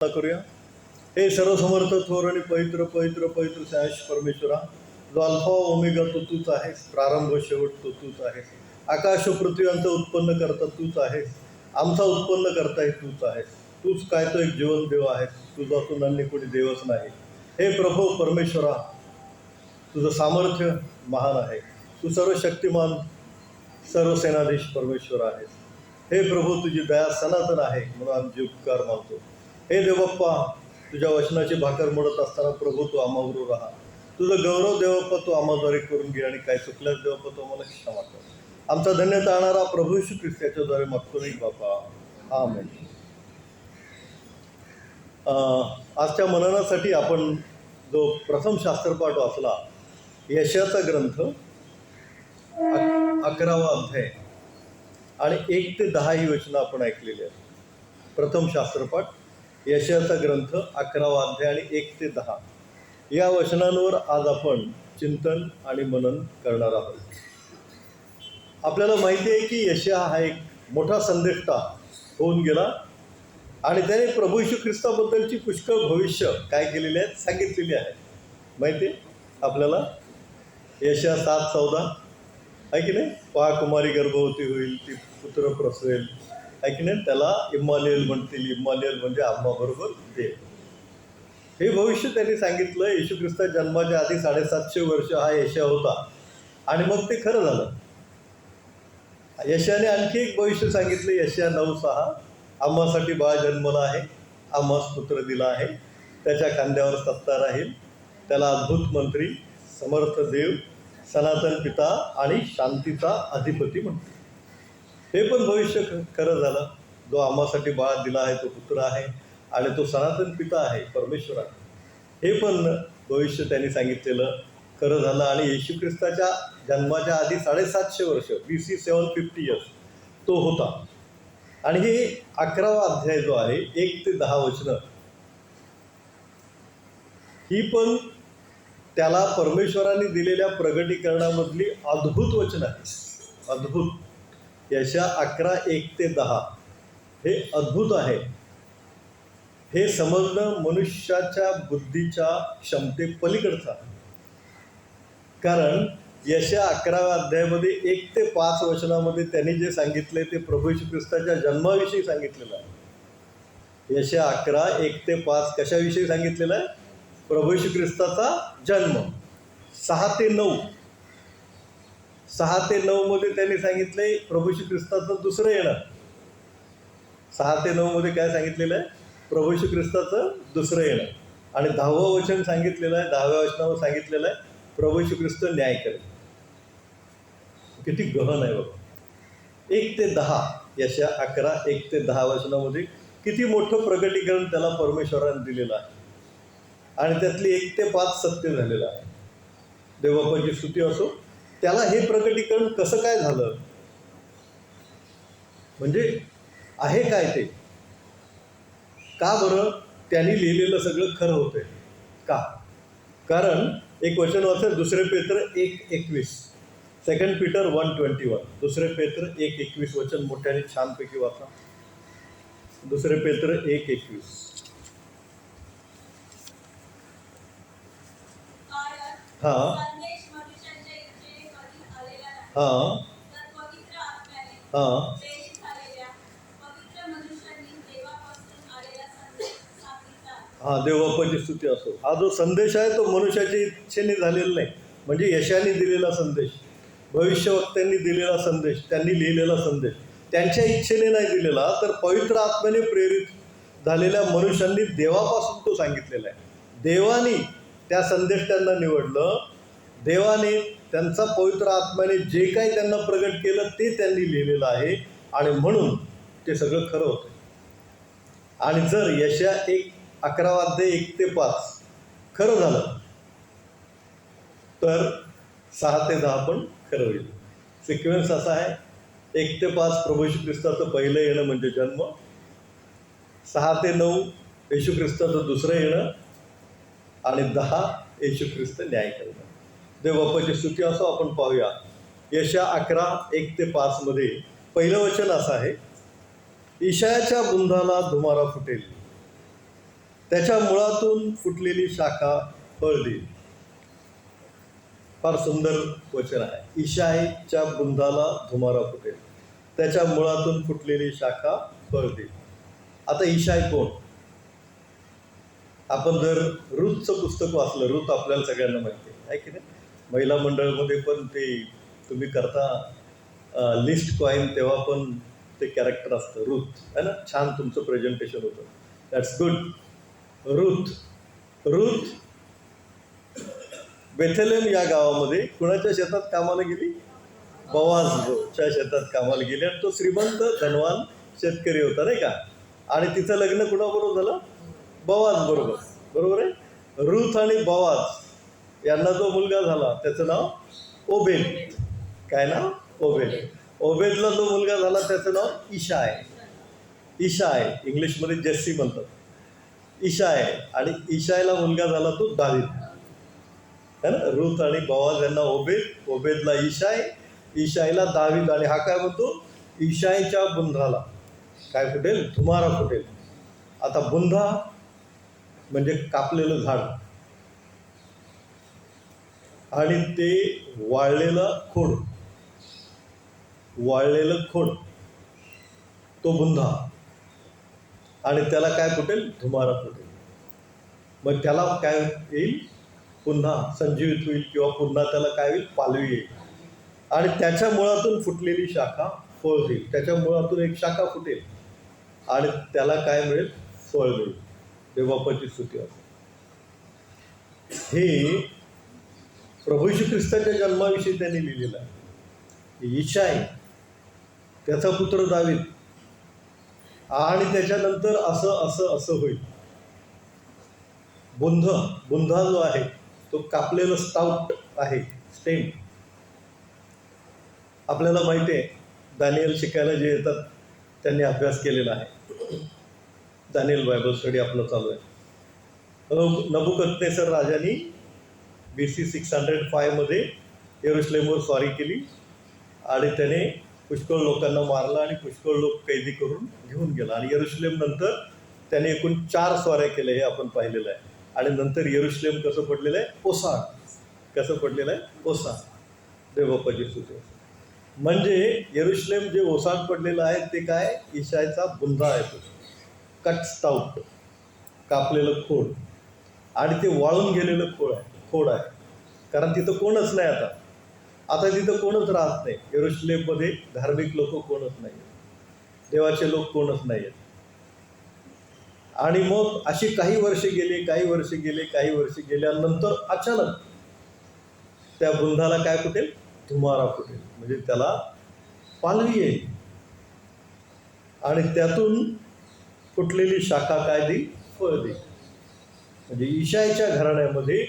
करूया. हे सर्वसमर्थ थोर आणि पवित्र पवित्र पवित्र सयाश परमेश्वरा, जो अल्फा ओमेगा तो तूच आहेस, प्रारंभ शेवट तो तूच आहेस. आकाश पृथ्वी यांचं उत्पन्न करता तूच आहेस, आमचा उत्पन्न करताही तूच आहेस. तूच काय तो एक जीवन देव आहेस, तुझा असून अन्य कोणी देवच नाही. हे प्रभू परमेश्वरा, तुझं सामर्थ्य महान आहे. तू सर्व शक्तिमान सर्व सेनाधीश परमेश्वर आहेस. हे प्रभू, तुझी दया सनातन आहे म्हणून आमचे उपकार मानतो. हे देवप्पा, तुझ्या वचनाची भाकर मोडत असताना प्रभू तू आम्हाबरोबर राहा. तुझं गौरव देवप्पा तू आम्हाद्वारे करून घे आणि काय चुकल्यास देवप्पा तू आम्हाला क्षमा कर. आमचा धन्यता आणणारा प्रभू येशू ख्रिस्त याच्याद्वारे मागतो नाही बापा, आमेन. आजच्या मननासाठी आपण जो प्रथम शास्त्रपाठ वाचला, यशाचा ग्रंथ 11वा अध्याय आणि 1 ते 10 ही वचनं आपण ऐकलेली आहेत. प्रथम शास्त्रपाठ यशाचा ग्रंथ 11वा अध्याय आणि 1 ते 10 या वचनांवर आज आपण चिंतन आणि मनन करणार आहोत. आपल्याला माहिती आहे की यशया हा एक मोठा संदेष्टा होऊन गेला आणि त्याने प्रभू येशू ख्रिस्ताबद्दलची पुष्कळ भविष्य काय केलेली आहेत, सांगितलेली आहे. माहिती आहे आपल्याला. यशया 7:14 आहे की नाही, पहा कुमारी गर्भवती होईल, ती पुत्र प्रसवेल, आहे की नाही, त्याला इम्मानुएल म्हणतील. इम्मानुएल म्हणजे आम्हाबरोबर देव. हे भविष्य त्यांनी सांगितलं. येशू ख्रिस्त जन्माच्या आधी 750 वर्ष हा यशया होता आणि मग ते खरं झालं. यशयाने आणखी एक भविष्य सांगितलं. यशया 9:6 आम्हासाठी बाळ जन्मला आहे, आम्हास पुत्र दिला आहे, त्याच्या खांद्यावर सत्ता राहील, त्याला अद्भुत मंत्री, समर्थ देव, सनातन पिता आणि शांतीचा अधिपती म्हणतो. हे पण भविष्य खरं झालं. जो आम्हासाठी बाळ दिला आहे तो पुत्र आहे आणि तो सनातन पिता आहे, परमेश्वर आहे. हे पण भविष्य त्यांनी सांगितलेलं खरं झालं. आणि येशू ख्रिस्ताच्या जन्माच्या आधी 750 वर्ष, BC 750 इयर्स तो होता. आणि हे 11वा अध्याय जो आहे, 1 ते 10 वचनं, ही पण त्याला परमेश्वराने दिलेल्या प्रगटीकरणामधली अद्भुत वचन आहे. अद्भुत. यशया 11, 1 ते 10 हे अद्भुत आहे. हे समजणं मनुष्याच्या बुद्धीच्या क्षमते पलीकडचं आहे. कारण यशया 11व्या अध्यायामध्ये 1 ते 5 वचनामध्ये त्यांनी जे सांगितले ते प्रभू येशू ख्रिस्ताच्या जन्माविषयी सांगितलेलं आहे. यशया 11, 1 ते 5 कशाविषयी सांगितलेलं आहे? प्रभू येशू ख्रिस्ताचा जन्म. 6 ते 9 मध्ये त्यांनी सांगितले प्रभू येशू ख्रिस्ताचं दुसरं येणं. 6 ते 9 मध्ये काय सांगितलेलं आहे? प्रभू येशू ख्रिस्ताचं दुसरं येणं. आणि 10वं वचन सांगितलेलं आहे, 10व्या वचनावर सांगितलेलं आहे प्रभू येशू ख्रिस्त न्याय करेल. किती गहन आहे बघा. 1 ते 10 यशया 11, 1 ते 10 वचनामध्ये किती मोठं प्रगटीकरण त्याला परमेश्वराने दिलेलं आहे. आणि त्यातली 1 ते 5 सत्य झालेलं आहे. देवबापाची स्तुती असो. त्याला हे प्रगटीकरण कसं काय झालं, म्हणजे आहे काय ते, का बरं त्यांनी लिहिलेलं सगळं खरं होतंय का? कारण एक वचन वाचलं, 2 पेत्र 1:21, 2 पीटर 1:21, 2 पेत्र 1:21 वचन मोठ्याने छानपैकी वाचा. 2 पेत्र 1:21. हां हां हां हां देवबापाची स्तुती असो. हा जो संदेश आहे तो मनुष्याच्या इच्छेने झालेला नाही. म्हणजे यशाने दिलेला संदेश, भविष्यवक्त्यांनी दिलेला संदेश, त्यांनी लिहिलेला संदेश त्यांच्या इच्छेने नाही दिलेला, तर पवित्र आत्म्याने प्रेरित झालेल्या मनुष्यांनी देवापासून तो सांगितलेला आहे. देवाने त्या संदेष्टांना निवडलं. देवाने त्यांचा पवित्र आत्म्याने जे काही त्यांना प्रगट केलं ते त्यांनी लिहिलेलं आहे आणि म्हणून ते सगळं खरं होतं. आणि जर यशया 11वा अध्याय 1 ते 5 खरं झालं तर 6 ते 10 पण खरं होईल. सिक्वेन्स असा आहे, 1 ते 5 प्रभू येशू ख्रिस्ताचं पहिलं येणं म्हणजे जन्म, 6 ते 9 येशू ख्रिस्ताचं दुसरं येणं आणि 10 येशू ख्रिस्त न्याय करणं. देवबापाची स्तुती असो. आपण पाहूया यशया 11, 1 ते 5 मध्ये पहिलं वचन असं आहे, ईशायाच्या बुंधाला धुमारा फुटेल, त्याच्या मुळातून फुटलेली शाखा फळ देईल. फार सुंदर वचन आहे. ईशाईच्या बुंदाला धुमारा फुटेल, त्याच्या मुळातून फुटलेली शाखा फळ देईल. आता ईशाई कोण? आपण जर रूथचं पुस्तक वाचलं, रूथ आपल्याला सगळ्यांना माहिती आहे की नाही? महिला मंडळामध्ये पण ते तुम्ही करता लिस्ट कॉईन, तेव्हा पण ते कॅरेक्टर असतं रूथ, है ना? छान तुमचं प्रेझेंटेशन होतं. That's good. रूथ बेथलेम या गावामध्ये कुणाच्या शेतात कामाला गेली? बोआजच्या शेतात कामाला गेली. आणि तो श्रीमंत धनवान शेतकरी होता, नाही का? आणि तिचं लग्न कुणाबरोबर झालं? बोआज बरोबर. बरोबर आहे. रूथ आणि बोआज यांना जो मुलगा झाला त्याचं नाव ओबेद. काय नाव? ओबेद. ओबेदला जो मुलगा झाला त्याचं नाव इशाय. इशाय इंग्लिशमध्ये जेस्सी म्हणतात. इशाय. आणि इशायला मुलगा झाला तो दावीद, है ना? रूथ आणि बोआज यांना ओबेद, ओबेदला इशाय, इशायला दावीद. आणि हा काय म्हणतो? इशायच्या बुंधाला काय फुटेल? धुमारा फुटेल. आता बुंधा म्हणजे कापलेलं झाड आणि ते वाळलेलं खोड, वाळलेलं खोड, तो बुंधा. आणि त्याला काय फुटेल? धुमारा फुटेल. मग त्याला काय येईल? पुन्हा संजीवित होईल, किंवा पुन्हा त्याला काय होईल? पालवी येईल. आणि त्याच्या मुळातून फुटलेली शाखा फळ देईल. त्याच्या मुळातून एक शाखा फुटेल आणि त्याला काय मिळेल? फळ मिळेल. देवबापाची स्तुती असते. हे प्रभू येशू ख्रिस्ताच्या जन्माविषयी त्यांनी लिहिलेलं आहे. इशाय, त्याचा पुत्र दावीद, आणि त्याच्यानंतर असं असं असं होईल. बुंधा जो आहे तो कापलेलं स्टाउट आहे, स्टेम. आपल्याला माहिती आहे, दानियल शिकायला जे येतात त्यांनी अभ्यास केलेला आहे. दानियल बायबल स्टडी आपलं चालू आहे. नबुकदनेसर राजांनी BC 605 मध्ये यरुशलेमवर स्वारी केली आणि त्याने पुष्कळ लोकांना मारलं आणि पुष्कळ लोक कैदी करून घेऊन गेला. आणि यरुशलेम नंतर त्याने एकूण 4 स्वाऱ्या केल्या, हे आपण पाहिलेलं आहे. आणि नंतर यरुशलेम कसं पडलेलं आहे? ओसाड. कसं पडलेलं आहे? ओसाड. देवबापाची स्तुती. म्हणजे यरुशलेम जे ओसाड पडलेलं आहे ते काय? ईशायचा बुंधा आहे. तो कट स्टाउट, कापलेलं खोड, आणि ते वाळून गेलेलं खोड आहे. कारण तिथं कोणच नाही आता तिथं कोणच राहत नाही. यरुशलेममध्ये धार्मिक लोक कोणच नाही, देवाचे लोक कोणच नाही आहेत. आणि मग अशी काही वर्ष गेल्यानंतर अचानक त्या बुंधाला काय फुटेल? धुमारा फुटेल. म्हणजे त्याला पालवी येईल आणि त्यातून फुटलेली शाखा काय देईल? फळ देईल. म्हणजे ईशाईच्या घराण्यामध्ये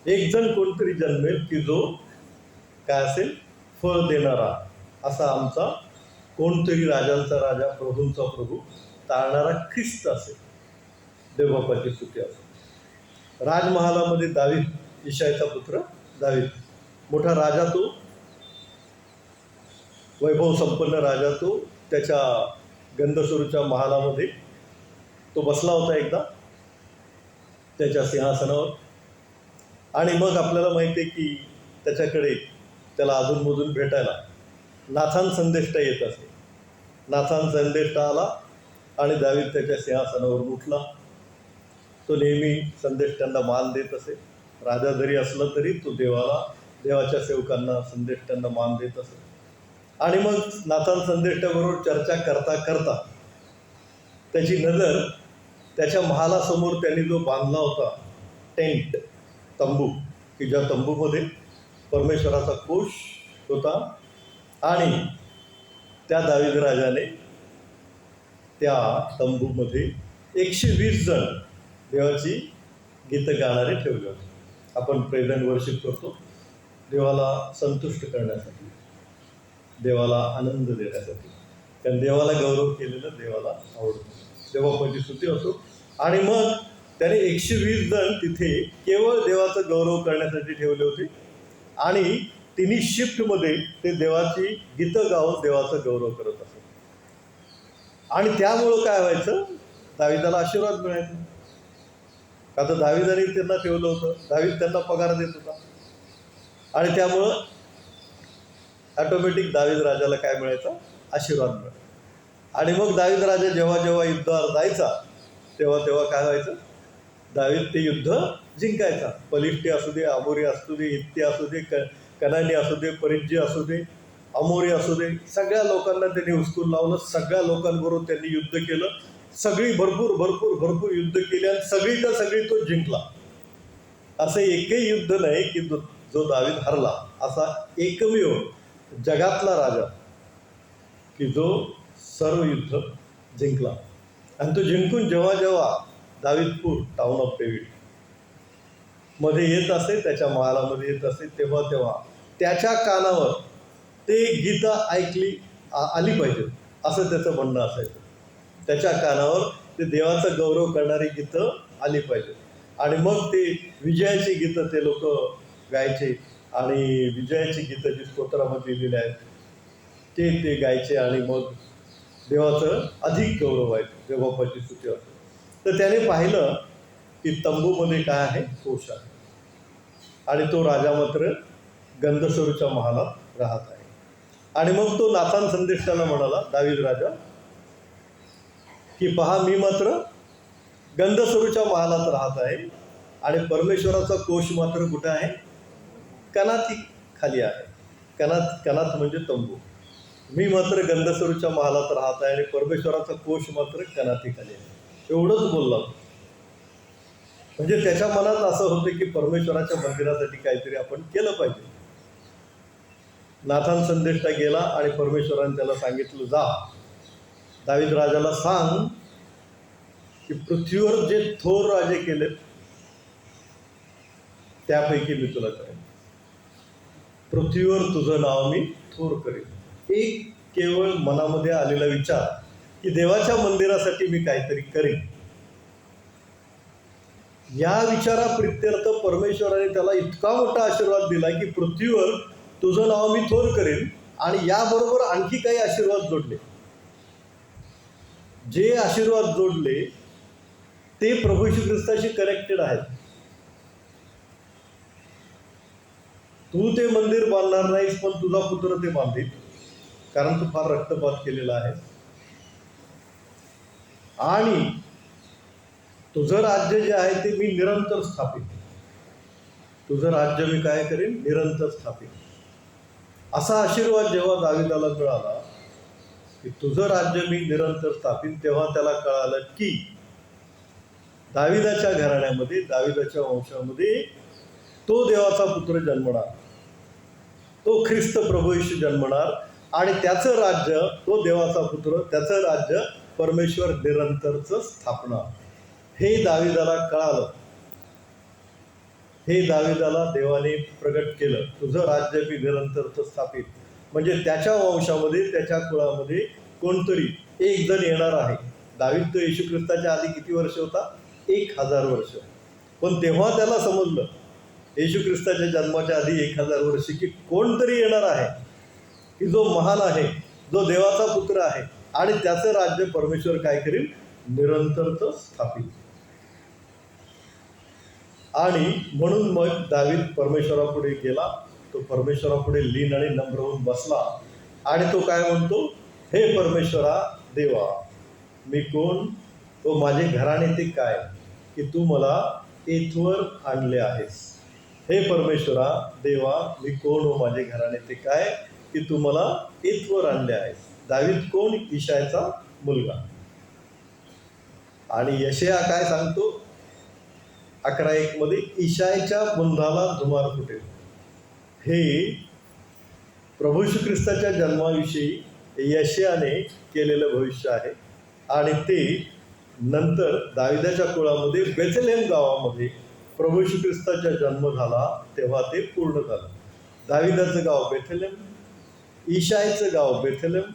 एक जण कोणतरी जन्मेल की जो काय असेल? फळ देणारा. असा आमचा कोणतरी राजांचा राजा, प्रभूंचा प्रभू, तारणारा ख्रिस्त असेल. देवबापाची स्तुती असेल. राजमहालामध्ये दावीद, ईशाईचा पुत्र दावीद, मोठा राजा, तो वैभव संपन्न राजा, तो त्याच्या गंधसुरूच्या महालामध्ये तो बसला होता एकदा त्याच्या सिंहासनावर. आणि मग आपल्याला माहिती आहे की त्याच्याकडे त्याला अधूनमधून भेटायला नाथान संदेष्टा येत असे. नाथान संदेष्टा आला आणि दावीद त्याच्या सिंहासनावर उठला. तो नेहमी संदेष्ट्यांना मान देत असे. राजा जरी असला तरी तो देवाच्या सेवकांना, संदेष्ट्यांना मान देत असे. आणि मग नाथान संदेष्ट्याबरोबर चर्चा करता करता त्याची नजर त्याच्या महालासमोर त्यांनी जो बांधला होता टेंट, तंबू, की ज्या तंबूमध्ये परमेश्वराचा कोश होता, आणि त्या दावीद राजाने त्या तंबूमध्ये 120 जण देवाची गीतं गाणारे ठेवले होते. आपण प्रेझ अँड वर्शिप करतो देवाला संतुष्ट करण्यासाठी, देवाला आनंद देण्यासाठी. कारण देवाला गौरव केलेलं देवाला आवडतं. देवबापाची स्तुती असो. आणि मग त्याने 120 जण तिथे केवळ देवाचा गौरव करण्यासाठी ठेवले होते. आणि तिन्ही शिफ्टमध्ये ते देवाची गीतं गाऊन देवाचा गौरव करत असत. आणि त्यामुळं काय व्हायचं? दाविदाला आशीर्वाद मिळायचा. आता दाविदाने त्यांना ठेवलं होतं, दावीद त्यांना पगार देत होता आणि त्यामुळं ऑटोमॅटिक दावीद राजाला काय मिळायचा? आशीर्वाद मिळाला. आणि मग दावीद राजा जेव्हा जेव्हा युद्धावर जायचा तेव्हा तेव्हा काय व्हायचं? दावीद ते युद्ध जिंकायचा. पलिष्टी असू दे, अमोरी असू दे, हित्ती असू दे, कनानी असू दे, परिज्जी असू दे, अमोरी असू दे, सगळ्या लोकांना त्यांनी हुसकून लावलं. सगळ्या लोकांबरोबर त्यांनी युद्ध केलं. सगळी भरपूर भरपूर भरपूर युद्ध केली आणि सगळीच्या सगळी तो जिंकला. असं एकही युद्ध नाही की जो दावीद हरला. असा एकमेव जगातला राजा की जो सर्व युद्ध जिंकला. आणि तो जिंकून जेव्हा जेव्हा दावीदपूर टाउन ऑफ डेव्हिड मध्ये येत असे, त्याच्या महालामध्ये येत असे, तेव्हा तेव्हा त्याच्या कानावर ते गीतं आली पाहिजे असं त्याचं म्हणणं असायचं. त्याच्या कानावर ते देवाचा गौरव करणारी गीतं आली पाहिजे. आणि मग ते विजयाची गीतं ते लोक गायचे आणि विजयाची गीतं जी स्तोत्रामध्ये लिहिली आहेत ते गायचे आणि मग देवाचं अधिक गौरव व्हायचं, देवबापाची स्तुती असते. तर त्याने पाहिलं की तंबूमध्ये काय आहे? कोश आहे आणि तो राजा मात्र गंधसरूच्या महालात राहत आहे. आणि मग तो नातान संदेष्टाला म्हणाला, दावीद राजा, की पहा, मी मात्र गंधसरूच्या महालात राहत आहे आणि परमेश्वराचा कोश मात्र कुठे आहे? कनाती खाली आहे. कनात म्हणजे तंबू. मी मात्र गंधसरूच्या महालात राहत आहे आणि परमेश्वराचा कोश मात्र कनाती खाली आहे. एवढंच बोलला. म्हणजे त्याच्या मनात असं होतं की परमेश्वराच्या मंदिरासाठी काहीतरी आपण केलं पाहिजे. नाथान संदेष्टा गेला आणि परमेश्वराने त्याला सांगितलं, जा दावीद राजाला सांग की पृथ्वीवर जे थोर राजे केलेत त्यापैकी मी तुला करेन. पृथ्वीवर तुझं नाव मी थोर करेन. एक केवळ मनामध्ये आलेला विचार की देवाच्या मंदिरासाठी मी काहीतरी करेन, या विचाराप्रित्यर्थ परमेश्वराने त्याला इतका मोठा आशीर्वाद दिला की पृथ्वीवर तुझं नाव मी थोर करेन. आणि याबरोबर आणखी काही आशीर्वाद जोडले. जे आशीर्वाद जोडले ते प्रभू येशू ख्रिस्ताशी कनेक्टेड आहेत. तू ते मंदिर बांधणार नाहीस, पण तुझा पुत्र ते बांधेल, कारण तू फार रक्तपात केलेला आहे. आणि तुझं राज्य जे आहे ते मी निरंतर स्थापित, तुझं राज्य मी काय करेन? निरंतर स्थापित. असा आशीर्वाद जेव्हा दाविदाला मिळाला की तुझं राज्य मी निरंतर स्थापित, तेव्हा त्याला कळालं की दाविदाच्या घराण्यामध्ये, दाविदाच्या वंशामध्ये तो देवाचा पुत्र जन्मणार, तो ख्रिस्त प्रभू येशू जन्मणार आणि त्याचं राज्य, तो देवाचा पुत्र, त्याचं राज्य परमेश्वर निरंतरच स्थापणार. हे दाविदाला कळालं. हे दाविदाला देवाने प्रगट केलं. तुझं राज्य मी निरंतरच स्थापित. म्हणजे त्याच्या वंशामध्ये, त्याच्या कुळामध्ये कोणतरी एक जण येणार आहे. दावीद तो येशू ख्रिस्ताच्या आधी किती वर्ष होता? 1000 वर्ष. पण तेव्हा त्याला समजलं येशू ख्रिस्ताच्या जन्माच्या आधी 1000 वर्ष की कोणतरी येणार आहे की जो महान आहे, जो देवाचा पुत्र आहे आणि त्याचं राज्य परमेश्वर काय करेल? निरंतरच स्थापित. आणि म्हणून मग दावीद परमेश्वरापुढे गेला. तो परमेश्वरापुढे लीन आणि नम्र होऊन बसला आणि तो काय म्हणतो? हे परमेश्वरा देवा, मी कोण? तो माझे घराणे ते काय की तू मला येथवर आणले आहेस. हे परमेश्वरा देवा, मी कोण हो? माझे घराणे ते काय की तू मला येथवर आणले आहेस. दावीद कोण? इशायचा मुलगा. आणि यशया काय सांगतो 11:1 मध्ये? इशायच्या बुंधाला धुमार फुटेल. हे प्रभू येशू ख्रिस्ताच्या जन्माविषयी यशयाने केलेलं भविष्य आहे. आणि ते नंतर दाविदाच्या कुळामध्ये बेथलेम गावामध्ये प्रभू येशू ख्रिस्ताचा जन्म झाला तेव्हा ते पूर्ण झालं. दाविदाचं गाव बेथलेम, इशायचं गाव बेथलेम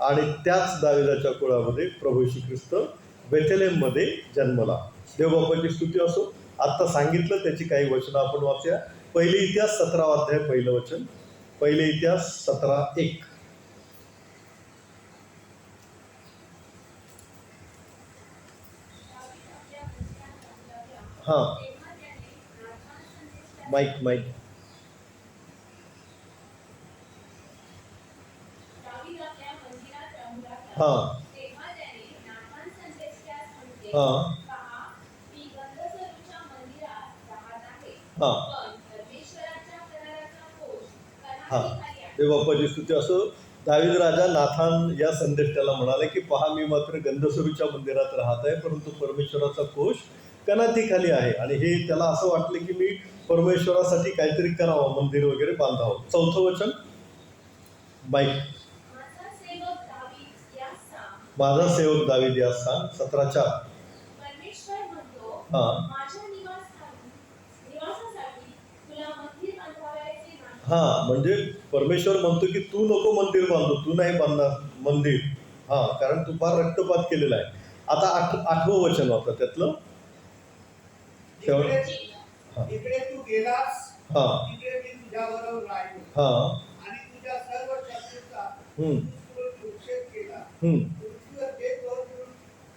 आणि त्याच दाविदाच्या कुळामध्ये प्रभू येशू ख्रिस्त बेथलेममध्ये जन्मला. देवबापाची स्तुती असो. आत्ता सांगितलं त्याची काही वचनं आपण वाचूया. पहिले इतिहास 17 अध्याय 1 वचन. पहिले इतिहास 17:1. हां, माईक माईक. हां हां हां हां. देवबाप्पाची स्तुती. असं दावीद राजा नाथान या संदेष्टाला म्हणाले की पहा, मी मात्र गंधस्वरूच्या मंदिरात राहत आहे, परंतु परमेश्वराचा कोश कनातीखाली आहे. आणि हे त्याला असं वाटलं की मी परमेश्वरासाठी काहीतरी करावं, मंदिर वगैरे बांधावं. 4थं वचन बाईक. माझा सेवक दावीद यास सांग. 17:4. हां हां, म्हणजे परमेश्वर म्हणतो की तू नको मंदिर बांधू, तू नाही बांधणार मंदिर. हां, कारण तू फार रक्तपात केलेला आहे. आता 8वं वचन होतं त्यातलं. इकडे तू गेलास, हां तिकडे मी तुझ्याबरोबर राहीन हां आणि तुझ्या सर्व शत्रूंचा हम्म, निषेध केला. हम्म, पृथ्वीवर जे दोष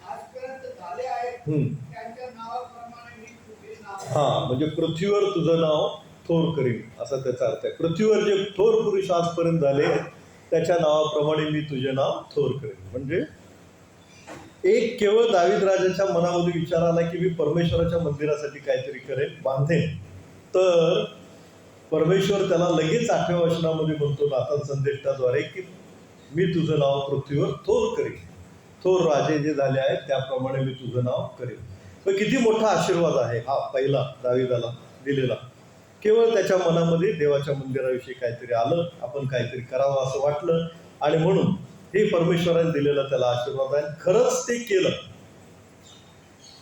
आजपर्यंत झाले आहेत हम्म. त्यांच्या नावाप्रमाणे मी तुझे नाव. हां, म्हणजे पृथ्वीवर तुझं नाव थोर करीन, असा त्याचा अर्थ आहे. पृथ्वीवर जे थोर पुरुष आजपर्यंत झाले त्याच्या नावाप्रमाणे मी तुझे नाव थोर करेन. म्हणजे एक केवळ दावीद राजाच्या मनामध्ये विचार आला की मी परमेश्वराच्या मंदिरासाठी काहीतरी करेन, बांधेन. तर परमेश्वर त्याला लगेच 8व्या वचनामध्ये म्हणतो नाथान संदेष्टाद्वारे की मी तुझं नाव पृथ्वीवर थोर करेन. थोर राजे जे झाले आहेत त्याप्रमाणे मी तुझं नाव करेन. तर किती मोठा आशीर्वाद आहे हा पहिला दावीदाला दिलेला. केवळ त्याच्या मनामध्ये देवाच्या मंदिराविषयी काहीतरी आलं, आपण काहीतरी करावं असं वाटलं, आणि म्हणून हे परमेश्वराने दिलेला त्याला आशीर्वाद आहे. खरंच ते केलं.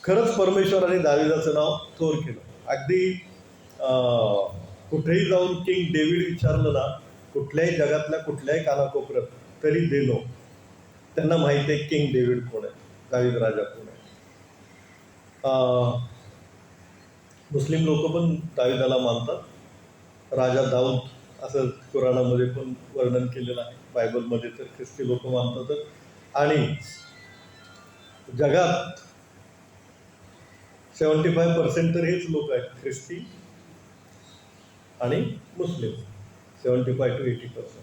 खरंच परमेश्वराने दावीदाचं नाव थोर केलं. अगदी कुठेही जाऊन किंग डेव्हिड विचारलं ना, कुठल्याही जगातल्या कुठल्याही कानाकोपऱ्यात, तरी दे नो, त्यांना माहिती आहे किंग डेव्हिड कोण आहे, दावीद राजा कोण आहे. मुस्लिम लोक पण दावीदाला मानतात. राजा दाऊद असं कुराणामध्ये पण वर्णन केलेलं आहे. बायबलमध्ये तर ख्रिस्ती लोक मानतातच. आणि जगात 75% तर हेच लोक आहेत, ख्रिस्ती आणि मुस्लिम. 75 to 80%.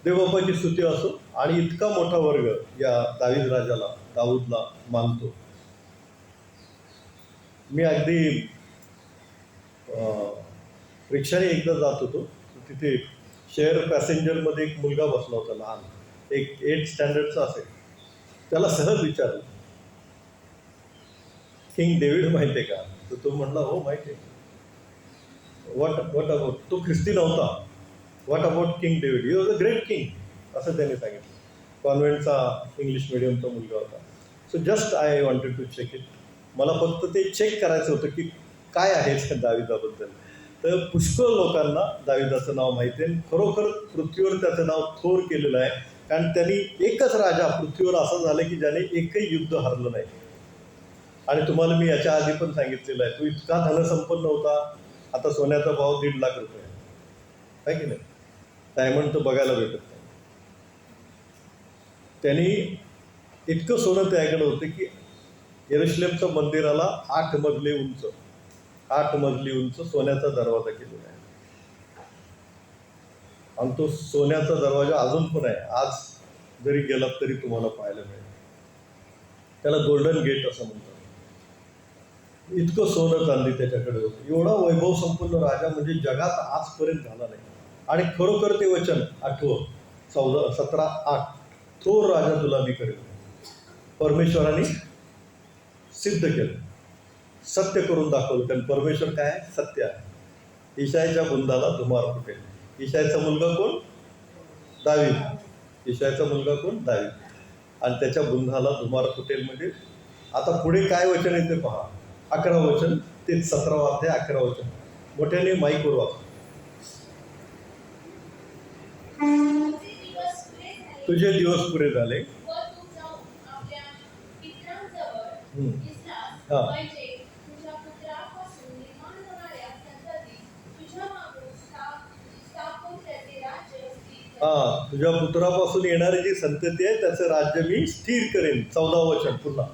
देवबाप्पाची स्तुती असो. आणि इतका मोठा वर्ग या दावीद राजाला, दाऊदला मानतो. मी अगदी रिक्षाने एकदा जात होतो, तिथे शेअर पॅसेंजरमध्ये एक मुलगा बसला होता लहान, एक 8th स्टँडर्डचा असेल. त्याला सहज विचारलं किंग डेव्हिड माहिती आहे का? तर तो म्हणला हो माहिती आहे. व्हॉट अबाउट, तो ख्रिस्ती नव्हता. What about king David, he was a great king, असं त्याने सांगितलं. कॉन्व्हेंटचा इंग्लिश मिडियमचा मुलगा होता. So just I wanted to check it. मला फक्त ते चेक करायचं होतं की काय आहे दाविदाबद्दल. तर पुष्कळ लोकांना दाविदाचं नाव माहिती आहे. खरोखर पृथ्वीवर त्याचं नाव थोर केलेलं आहे. कारण त्यांनी एकच राजा पृथ्वीवर असं झालं की ज्याने एकही युद्ध हरलं नाही. आणि तुम्हाला मी याच्या आधी पण सांगितलेलं आहे, तो इतका धनसंपन्न होता. आता सोन्याचा भाव 1.5 लाख रुपये आहे की नाही. डायमंड तर बघायला भेटत नाही. त्यांनी इतकं सोनं त्याकडे होतं की यरुशलेमच्या मंदिराला 8 मजली उंच सोन्याचा दरवाजा केलेला आहे. आणि तो सोन्याचा दरवाजा अजून पण आहे. आज जरी गेलात तरी तुम्हाला पाहायला मिळेल. त्याला गोल्डन गेट असं म्हणतात. इतकं सोनं चांदी त्याच्याकडे होतं. एवढा वैभव संपन्न राजा म्हणजे जगात आजपर्यंत झाला नाही. आणि खरोखर ते वचन 8वं 17:8, थोर राजा तुला मी करेल. परमेश्वराने सिद्ध केलं, सत्य करून दाखवलं. कारण परमेश्वर काय आहे? सत्य आहे. ईशायाच्या बुंदाला धुमार फुटेल. ईशायाचा मुलगा कोण? दावीद. ईशायाचा मुलगा कोण? दावीद. आणि त्याच्या बुंदाला धुमार फुटेल. म्हणजे आता पुढे काय वचन येते पहा. 11 वचन, ते 17 अध्याय 11 वचन. मोठ्याने माईकवर वाचा. तुझे दिवस पुरे झाले. हां हां, तुझ्या पुत्रापासून येणारी जी संतती आहे त्याचं राज्य मी स्थिर करेन. 14 वचन पुन्हा.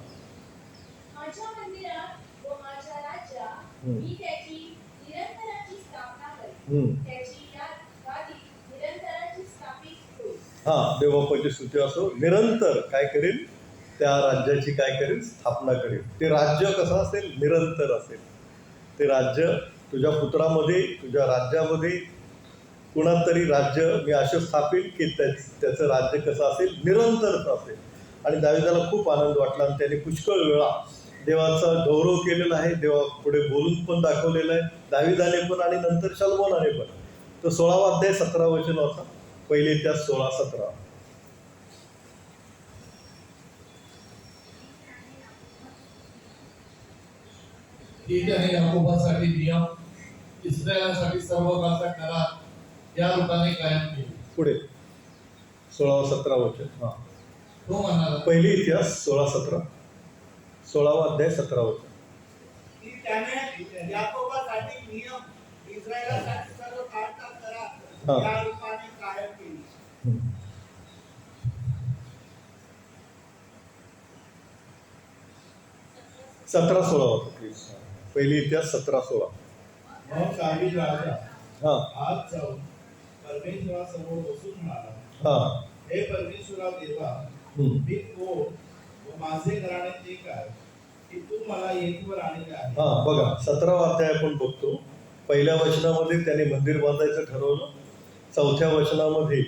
मी त्याची निरंतराची स्थापना करेन. हम्म. त्याची या गादी निरंतराची स्थापित होईल. हा, देवबापाची स्तुती असो. निरंतर काय करेल? त्या राज्याची काय करेल? स्थापना करेल. ते राज्य कसं असेल? निरंतर असेल. ते राज्य तुझ्या पुत्रामध्ये, तुझ्या राज्यामध्ये कुणात तरी राज्य मी असं स्थापिल की त्याचं राज्य कसं असेल? निरंतरच असेल. आणि दाविदाला खूप आनंद वाटला आणि त्याने पुष्कळ वेळा देवाचा गौरव केलेला आहे. देवा पुढे बोलून पण दाखवलेलं आहे, दाविदाने पण आणि नंतर शलोमोनाने पण. तर 16वा अध्याय 17 वचन होता, पहिले इतिहास 16-17. की त्याने याकोबासाठी नियम, इस्रायलासाठी सर्व काळचा करार या रूपाने कायम केले. पुढे 16-17 वचन. हा, तो म्हणाला, पहिले इतिहास 16-17, 16वा अध्याय 17 वचन. की त्याने याकोबासाठी नियम, इस्रायलासाठी सर्व काळचा हा. करार या रूपाने कायम केली. 17-16 होतं प्लीज. पहिली इतिहास 17-16. मग दावीद राजा हा आज जाऊन परमेश्वरासमोर बसून म्हणाला, हा. हे परमेश्वरा देवा, हम्म. मी कोण व माझे घराणे ते काय, की तू मला येथवर आणले आहे. हा, बघा 17वा अध्याय आपण बघतो. पहिल्या वचनामध्ये त्याने मंदिर बांधायचं ठरवलं. 4थ्या वचनामध्ये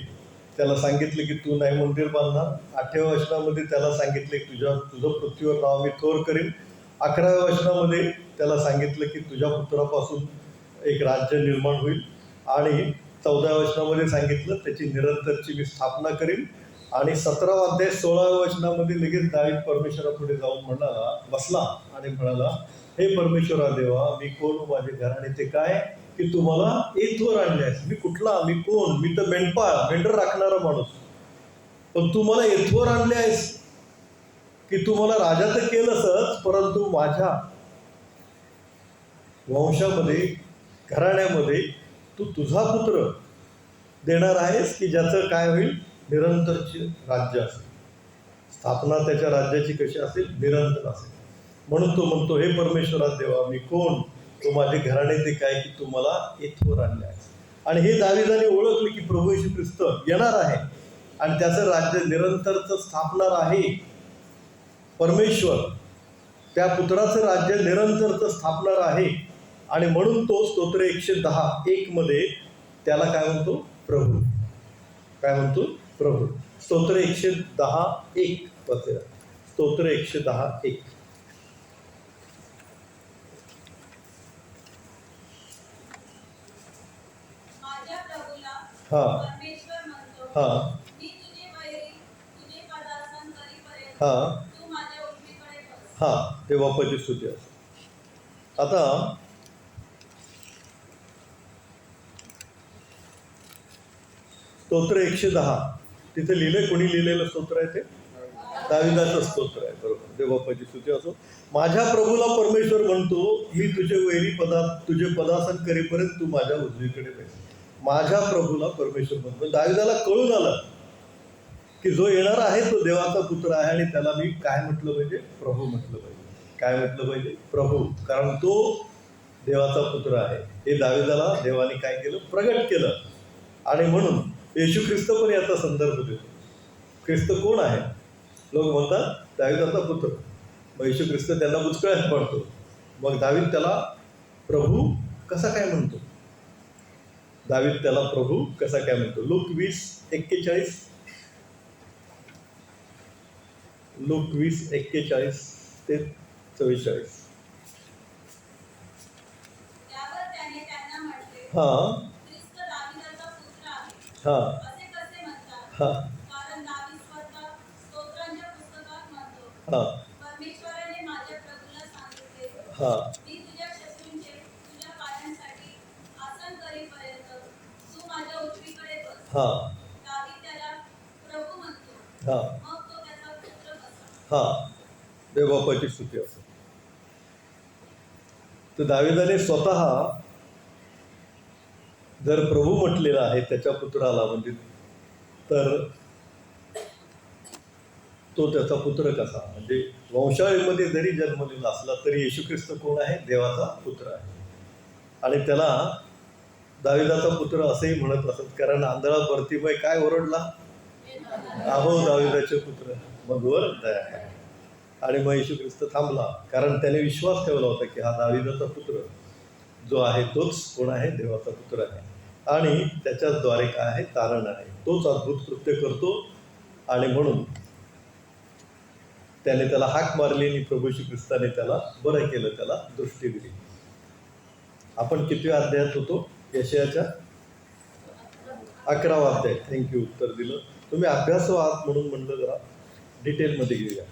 त्याला सांगितलं की तू नाही मंदिर बांधणार. 8व्या वचनामध्ये त्याला सांगितले की तुझं पृथ्वीवर नाव मी थोर करेन. 11व्या वचनामध्ये त्याला सांगितलं की तुझ्या पुत्रापासून एक राज्य निर्माण होईल. आणि 14व्या वचनामध्ये सांगितलं त्याची निरंतरची मी स्थापना करीन. आणि 17वा अध्याय 16व्या वचनामध्ये लगेच दावीद परमेश्वरापुढे जाऊन म्हणाला, बसला आणि म्हणाला, हे परमेश्वरा देवा, मी कोण, माझे घराणे ते काय, की तू मला येथवर आणले आहेस. मी कुठला, मी कोण? मी तर मेंढर राखणारा माणूस. पण तू मला येथवर आणले आहेस, की तू मला राजा तर केलंसच, परंतु माझ्या वंशामध्ये, घराण्यामध्ये तू तुझा पुत्र देणार आहेस, की ज्याचं काय होईल? निरंतरचे राज्य असेल. स्थापना त्याच्या राज्याची कशी असेल? निरंतर असेल. म्हणून तो म्हणतो, हे परमेश्वरा देवा, मी कोण, तो माझे घराणे ते काय, की तू मला येथवर आणले आहेस. आणि हे दाविदाने ओळखले की प्रभू येशू ख्रिस्त येणार आहे आणि त्याचं राज्य निरंतरच स्थापणार आहे. परमेश्वर त्या पुत्राचं राज्य निरंतरच स्थापणार आहे. आणि म्हणून तो स्तोत्र 110:1 मध्ये त्याला काय म्हणतो? प्रभू. काय म्हणतो? प्रभू. स्तोत्र 110:1 वाचा. स्तोत्र 110:1. माझ्या प्रभूला हा. परमेश्वर म्हणतो, हा. मी तुझे वैरी, तुझे पदासन करीपर्यंत हा. तू माझ्या उजवीकडे बस. हा, ते बापाची स्तुती असते. आता स्तोत्र 110 तिथे लिहिलंय. कोणी लिहिलेलं स्तोत्र आहे? ते दाविदाचं स्तोत्र आहे. बरोबर. देवबापाची स्तुती असो. माझ्या प्रभूला परमेश्वर म्हणतो, मी तुझे वैरी तुझे पदासन करेपर्यंत तू माझ्या उजवीकडे बस. माझ्या प्रभूला परमेश्वर म्हणतो. दाविदाला कळून आलं की जो येणार आहे तो देवाचा पुत्र आहे आणि त्याला मी काय म्हटलं पाहिजे? प्रभू म्हटलं पाहिजे. काय म्हटलं पाहिजे? प्रभू. कारण तो देवाचा पुत्र आहे. हे दाविदाला देवाने काय केलं? प्रगट केलं. आणि म्हणून येशू ख्रिस्त पण याचा संदर्भ देतो. ख्रिस्त कोण आहे? लोक म्हणतात दाविदाचा पुत्र. मग येशू ख्रिस्त त्यांना बुचकळ्यात पडतो. मग दावीद त्याला प्रभू कसा काय म्हणतो? दावीद त्याला प्रभू कसा काय म्हणतो? लूक 20:41. लूक 20:41 ते 44. त्यावर त्याने त्यांना म्हटले, हा. ख्रिस्त दाविदाचा पुत्र आहे. हा. असे कसे म्हणतात? हा. कारण दावीद स्वतः स्तोत्रांच्या पुस्तकात म्हणतो, हा. परमेश्वराने माझ्या प्रभूला सांगितले, हा. मी तुझ्या शत्रूंचे तुझ्या पायांसाठी आसन करीपर्यंत तू माझ्या उजवीकडे बस. हा. दावीद त्याला प्रभू म्हणतो. हा. मग तो त्याचा पुत्र बसा. हा. देवबापाची स्तुती असते. तर दाविदाने स्वतः जर प्रभू म्हटलेला आहे त्याच्या पुत्राला, म्हणजे तर तो त्याचा पुत्र कसा, म्हणजे वंशावळीमध्ये जरी जन्मलेला असला तरी येशू ख्रिस्त कोण आहे? देवाचा पुत्र आहे. आणि त्याला दाविदाचा पुत्र असंही म्हणत असत, कारण आंधळा भरतीमय काय ओरडला? आहो दाविदाचे पुत्र, मग वर दया करा. आणि मग येशू ख्रिस्त थांबला, कारण त्याने विश्वास ठेवला होता की हा दाविदाचा पुत्र जो आहे तोच कोण आहे? देवाचा पुत्र आहे. आणि त्याच्याद्वारे काय आहे? तारण आहे. तोच अद्भुत कृत्य करतो. आणि म्हणून त्याने त्याला हाक मारली आणि प्रभू श्री ख्रिस्ताने त्याला बरं केलं, त्याला दृष्टी दिली. आपण किती अध्यायात होतो? यशायाच्या 11वा अध्याय. थँक्यू, उत्तर दिलं तुम्ही. अभ्यासू आहात म्हणून म्हणलं जरा डिटेलमध्ये घेऊया.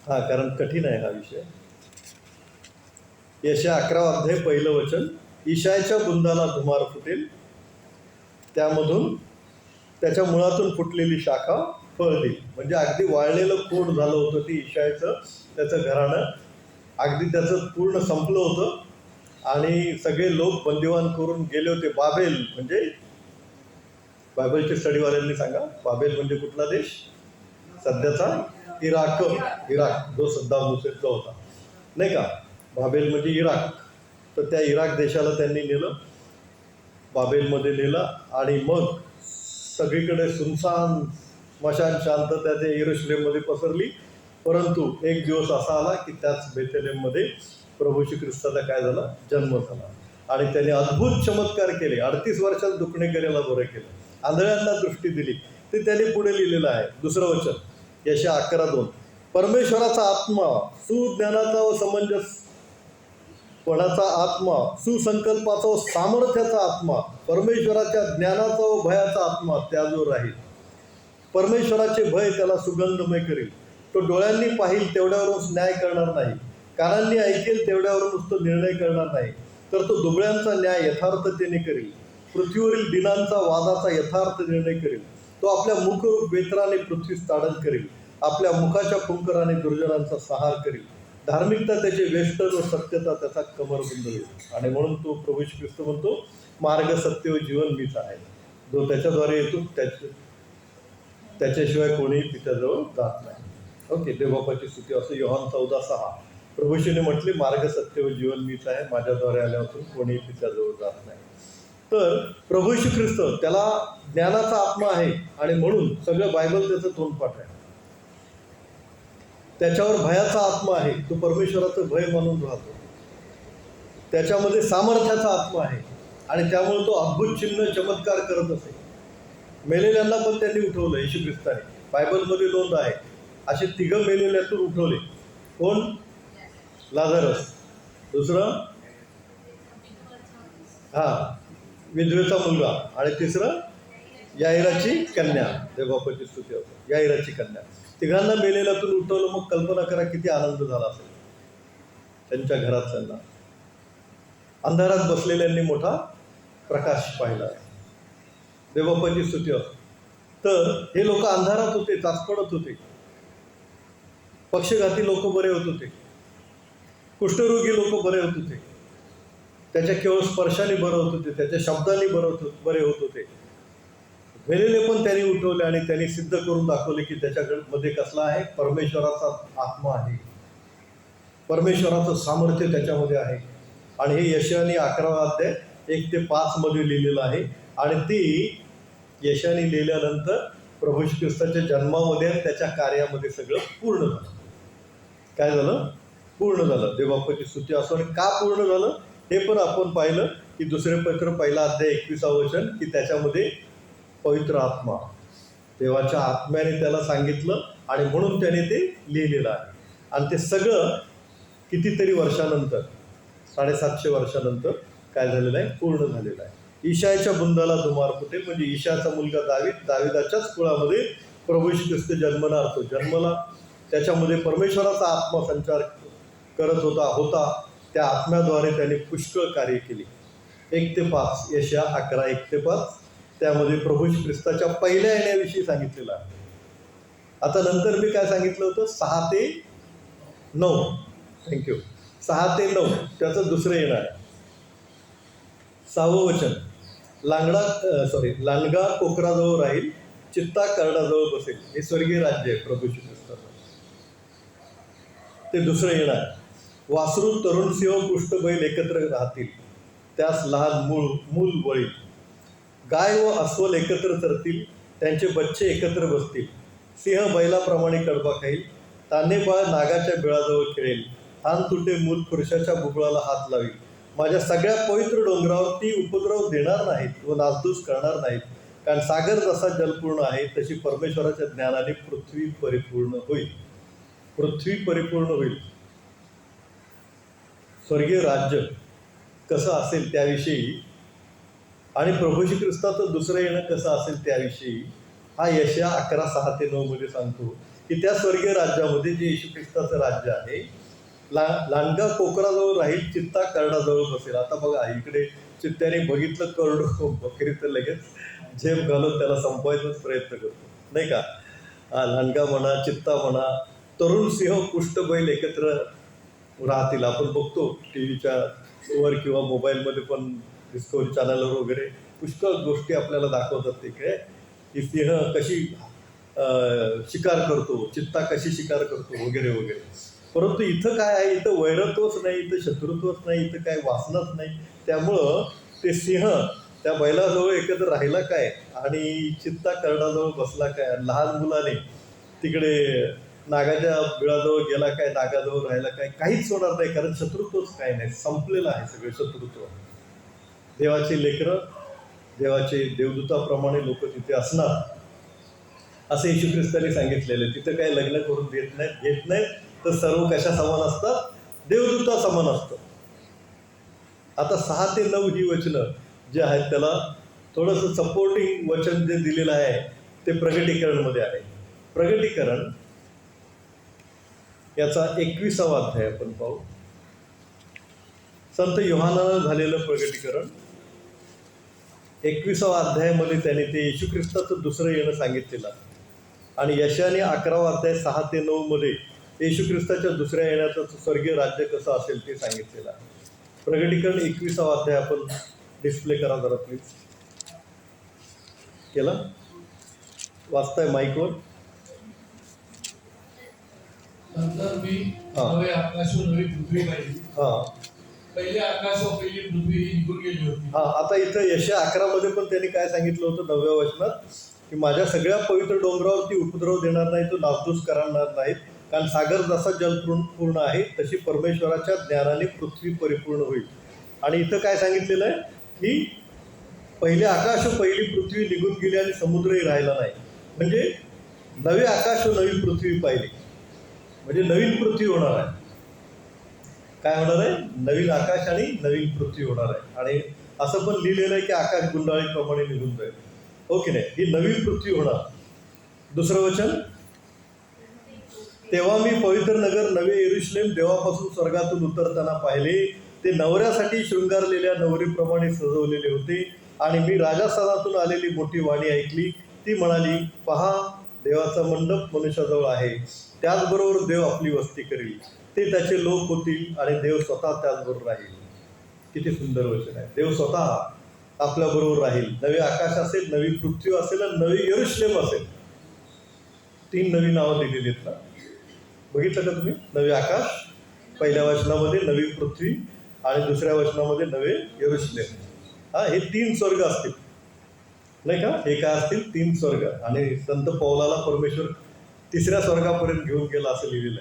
हा, कारण कठीण आहे हा विषय. यशया 11वा अध्याय, पहिलं वचन. ईशायाच्या बुंदाला धुमार फुटेल, त्यामधून त्याच्या मुळातून फुटलेली शाखा फळ देईल. म्हणजे अगदी वाळलेलं खोड झालं होतं ते ईशायाचं, त्याचं घराणं अगदी त्याचं पूर्ण संपलं होतं. आणि सगळे लोक बंदिवान करून गेले होते. बाबेल म्हणजे, बायबलच्या स्टडीवाल्यांनी सांगा, बाबेल म्हणजे कुठला देश? सध्याचा इराक. इराक जो सद्दाम हुसेनचा होता, नाही का? बाबेल म्हणजे इराक. तर त्या इराक देशाला त्यांनी नेलं, बाबेलमध्ये नेलं. आणि मग सगळीकडे सुनसान स्मशान शांतता त्या यरूशलेममध्ये पसरली. परंतु एक दिवस असा आला की त्याच बेथलेममध्ये प्रभू श्री ख्रिस्ताचा काय झाला? जन्म झाला. आणि त्याने अद्भुत चमत्कार केले. 38 वर्षात दुखणे केलेला बरं केलं, आंधळ्यांना दृष्टी दिली. ते त्याने पुढे लिहिलेलं आहे. दुसरं वचन, यशया 11:2. परमेश्वराचा आत्मा, सुज्ञानाचा व समंजसपणाचा आत्मा, सुसंकल्पाचा व सामर्थ्याचा आत्मा, परमेश्वराच्या ज्ञानाचा व भयाचा आत्मा त्याजवळ राहील. परमेश्वराचे भय त्याला सुगंधमय करेल. तो डोळ्यांनी पाहिल तेवढ्यावरून न्याय करणार नाही, कानांनी ऐकेल तेवढ्यावरून नुसतं निर्णय करणार नाही, तर तो दुबळ्यांचा न्याय यथार्थतेने करेल. पृथ्वीवरील दिनांचा वादाचा यथार्थ निर्णय करेल. तो आपल्या मुखरूप वेत्राने पृथ्वीस ताडण करेल. आपल्या मुखाच्या फुंकराने दुर्जनांचा संहार करेल. धार्मिकता त्याचे वेष्टन व सत्यता त्याचा कमरबंद होईल. आणि म्हणून तो प्रभू श्री ख्रिस्त म्हणतो, मार्ग, सत्य व जीवन मीच आहे. जो त्याच्याद्वारे येतो त्याच्याशिवाय कोणीही पित्याजवळ जात नाही. ओके, देवबापाची स्तुती. असं योहान 14:6 प्रभूशीने म्हटले, मार्ग, सत्य व जीवन मीच आहे, माझ्याद्वारे आल्यापासून कोणीही पित्याजवळ जात नाही. तर प्रभू श्री ख्रिस्त त्याला ज्ञानाचा आत्मा आहे. आणि म्हणून सगळं बायबल त्याचं तोंडपाठ आहे. त्याच्यावर भयाचा आत्मा आहे, तो परमेश्वराचं भय मानून राहतो. त्याच्यामध्ये सामर्थ्याचा आत्मा आहे आणि त्यामुळे तो अद्भुत चिन्ह चमत्कार करत असे. मेलेल्यांना पण त्यांनी उठवलं येशू ख्रिस्ताने. बायबलमध्ये नोंद आहे, असे 3 मेलेल्यातून उठवले. कोण? लाझरस. दुसरं विधवेचा मुलगा. आणि तिसरं याईराची कन्या. देवबापाची स्तुती होती. याईराची कन्या. 3घांना मेलेल्यातून उठवलं. मग कल्पना करा किती आनंद झाला असेल त्यांच्या घरात. त्यांना अंधारात बसलेल्यांनी मोठा प्रकाश पाहिला आहे. देवबापाची स्तुती होती. तर हे लोक अंधारात होते, चाचपडत होते. पक्षघाती लोक बरे होत होते, कुष्ठरोगी लोक बरे होत होते, त्याच्या केवळ स्पर्शाने बरं होत होते, त्याच्या शब्दांनी बरे होत होते. मेलेले पण त्यांनी उठवले आणि त्यांनी सिद्ध करून दाखवले की त्याच्यामध्ये कसला आहे? परमेश्वराचा आत्मा आहे, परमेश्वराचं सामर्थ्य त्याच्यामध्ये आहे. आणि हे यशायाने 11वा अध्याय 1 ते 5 मध्ये लिहिलेलं आहे. आणि ती यशायाने लिहिल्यानंतर प्रभू श्री ख्रिस्ताच्या जन्मामध्ये आणि त्याच्या कार्यामध्ये सगळं पूर्ण झालं. काय झालं? पूर्ण झालं. देवबापाची स्तुती असो. आणि का पूर्ण झालं हे पण आपण पाहिलं की 2 पत्र 1 अध्याय 21 वचन, की त्याच्यामध्ये पवित्र आत्मा, देवाच्या आत्म्याने त्याला सांगितलं आणि म्हणून त्याने ते लिहिलेलं आहे. आणि ते सगळं कितीतरी वर्षानंतर, 750 वर्षानंतर काय झालेलं आहे? पूर्ण झालेलं आहे. ईशायाच्या बुंदाला धुमार फुटेल, म्हणजे ईशाचा मुलगा दाविदाच्याच कुळामध्ये प्रभू श्री ख्रिस्त जन्मणार. तो जन्मला, त्याच्यामध्ये परमेश्वराचा आत्मा संचार करत होता. त्या आत्म्याद्वारे त्याने पुष्कळ कार्य केली. 1 ते 5 यशया 11 1 ते 5 त्यामध्ये प्रभू श्री ख्रिस्ताच्या पहिल्या येण्याविषयी सांगितलेलं आहे. आता नंतर मी काय सांगितलं होतं? 6 ते 9. थँक्यू. 6 ते 9 त्याचं दुसरं येणं आहे. 6वं वचन, लांडगा कोकराजवळ राहील, चित्ता कर्णाजवळ बसेल. हे स्वर्गीय राज्य आहे प्रभू श्री कृष्णाचं. ते दुसरं येणं आहे. वासरू तरुण सिंह पृष्ठ बैल एकत्र राहतील, त्यास लहान मूल वळील. गाय व अस्वल एकत्र चरतील, त्यांचे बच्चे एकत्र बसतील. सिंह बैलाप्रमाणे कडबा खाईल, तान्हे बाळ नागाच्या बिळाजवळ खेळेल. हान तुटे मूल पुरुषाच्या बुबुळाला हात लावील. माझ्या सगळ्या पवित्र डोंगरावर ती उपद्रव देणार नाहीत व नासधूस करणार नाहीत, कारण सागर जसा जलपूर्ण आहे तशी परमेश्वराच्या ज्ञानाने पृथ्वी परिपूर्ण होईल. पृथ्वी परिपूर्ण होईल. स्वर्गीय राज्य कसं असेल त्याविषयी आणि प्रभू श्री ख्रिस्ताचं दुसरं येणं कसं असेल त्याविषयी हा यशया 11:6-9 मध्ये सांगतो की त्या स्वर्गीय राज्यामध्ये जे येशू ख्रिस्ताचं राज्य आहे, लांडगा कोकराजवळ राहील, चित्ता कर्णाजवळ बसेल. आता बघा, इकडे चित्त्याने बघितलं करडू बकरी तर लगेच झेप घालून त्याला संपवायचाच प्रयत्न करतो, नाही का? लांडगा म्हणा, चित्ता म्हणा, तरुण सिंह पुष्ट बैल एकत्र राहतील. आपण बघतो टी व्हीच्या वर किंवा मोबाईलमध्ये पण डिस्कवरी चॅनलवर वगैरे पुष्कळ गोष्टी आपल्याला दाखवतात. ते काय की सिंह कशी शिकार करतो, चित्ता कशी शिकार करतो वगैरे वगैरे. परंतु इथं काय आहे, इथं वैरत्वच नाही, इथं शत्रुत्वच नाही, इथं काय वासनाच नाही. त्यामुळं ते सिंह त्या बैलाजवळ एकत्र राहिला काय आणि चित्ता कर्णाजवळ बसला काय, लहान मुलाने तिकडे नागाच्या बिळाजवळ गेला काय, नागाजवळ राहिला काय, काहीच होणार नाही. कारण शत्रुत्वच काय नाही, संपलेलं आहे सगळे शत्रुत्व. देवाची लेकरं, देवाचे देवदूताप्रमाणे लोक तिथे असणार असं येशू ख्रिस्ताने सांगितलेलं. तिथं काही लग्न करून देत नाहीत, घेत नाहीत, तर सर्व कशा समान असतात? देवदूता समान असतं. आता 6 ते 9 ही वचनं जे आहेत त्याला थोडंसं सपोर्टिंग वचन जे दिलेलं आहे ते प्रगटीकरणमध्ये आहे. प्रगटीकरण याचा 21वा अध्याय आपण पाहू. संत योहानानं झालेलं प्रगटीकरण 21वा अध्यायामध्ये त्याने ते येशू ख्रिस्ताचं दुसरं येणं सांगितलेलं आहे. आणि यशाने 11वा अध्याय 6 ते 9 मध्ये येशू ख्रिस्ताच्या दुसऱ्या येण्याचं स्वर्गीय राज्य कसं असेल ते सांगितलेलं आहे. प्रगटीकरण 21वा अध्याय आपण डिस्प्ले करा जरा प्लीज. केला? वाचताय माईकवर? नंतर मी नवे आकाश व नवी पृथ्वी पाहिली. पहिले आकाश व पहिली पृथ्वी ही निघून गेली होती. आता इथं यशया 11 मध्ये पण त्यांनी काय सांगितलं होतं 9व्या वचनात, की माझ्या सगळ्या पवित्र डोंगरावरती उपद्रव देणार नाही, तो नासधूस करणार नाहीत, कारण सागर जसा जलपूर्ण आहे तशी परमेश्वराच्या ज्ञानाने पृथ्वी परिपूर्ण होईल. आणि इथं काय सांगितलेलं आहे की पहिले आकाश व पहिली पृथ्वी निघून गेली आणि समुद्रही राहिला नाही. म्हणजे नवे आकाश व नवी पृथ्वी पाहिली, म्हणजे नवीन पृथ्वी होणार आहे. काय होणार आहे? नवीन आकाश आणि नवीन पृथ्वी होणार आहे. आणि असं पण लिहिलेलं आहे की आकाश गुंडाळीप्रमाणे निघून जाईल. हो की नाही? ही नवीन पृथ्वी होणार. दुसरं वचन, तेव्हा मी पवित्र नगर नवे यरूशलेम देवापासून स्वर्गातून उतरताना पाहिले. ते नवऱ्यासाठी शृंगारलेल्या नवरीप्रमाणे सजवलेले होते. आणि मी राजास्थानातून आलेली मोठी वाणी ऐकली. ती म्हणाली, पहा, देवाचा मंडप मनुष्याजवळ आहे, त्याचबरोबर देव आपली वस्ती करील. ते त्याचे लोक होतील आणि देव स्वतः त्याचबरोबर राहील. किती सुंदर वचन आहे. देव स्वतः आपल्याबरोबर राहील. नवे आकाश असेल, नवी पृथ्वी असेल आणि नवी यरूशलेम असेल. 3 नवी नावं दिलेली आहेत ना? बघितलं का तुम्ही? नवे आकाश पहिल्या वचनामध्ये, नवी पृथ्वी आणि दुसऱ्या वचनामध्ये नवे यरूशलेम. हे 3 स्वर्ग असतील, नाही का? हे काय असतील? 3 स्वर्ग. आणि संत पौलाला परमेश्वर 3ऱ्या स्वर्गापर्यंत घेऊन गेला असं लिहिलेलं